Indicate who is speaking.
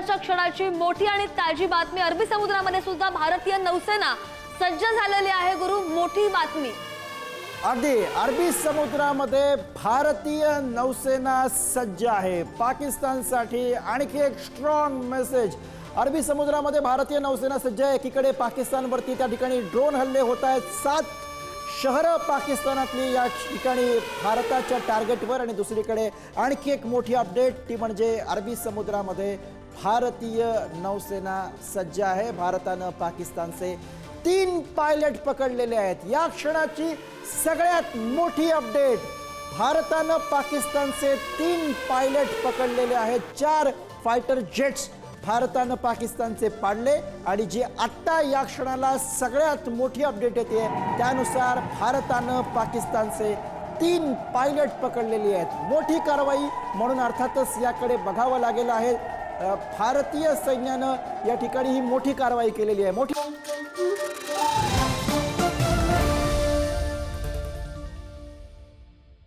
Speaker 1: महत्त्वाच्या क्षणाची मोठी आणि ताजी बातमी। अरबी समुद्रामध्ये सुद्धा भारतीय नौसेना सज्ज झालेली आहे। गुरु, मोठी बातमी।
Speaker 2: अगदी अरबी समुद्रामध्ये भारतीय नौसेना सज्ज आहे। पाकिस्तानसाठी आणखी एक स्ट्रॉंग मेसेज। अरबी समुद्रामध्ये भारतीय नौसेना सज्ज आहे। एकीकडे पाकिस्तानवरती त्या ठिकाणी ड्रोन हल्ले होत आहेत। 7 शहरं पाकिस्तानातली या ठिकाणी भारताच्या टार्गेटवर, आणि दुसरीकडे आणखी एक मोठी अपडेट ती म्हणजे अरबी समुद्रामध्ये भारतीय नौसेना सज्ज आहे। भारतानं पाकिस्तानचे 3 पायलट पकडलेले आहेत। या क्षणाची सगळ्यात मोठी अपडेट, भारतानं पाकिस्तानचे 3 पायलट पकडलेले आहेत। 4 फायटर जेट्स भारतानं पाकिस्तानचे पाडले, आणि जी आत्ता या क्षणाला सगळ्यात मोठी अपडेट येते त्यानुसार भारतानं पाकिस्तानचे 3 पायलट पकडलेली आहेत। मोठी कारवाई म्हणून अर्थातच याकडे बघावं लागेल आहे। भारतीय सैन्यानं या ठिकाणी ही मोठी कारवाई केलेली आहे। मोठी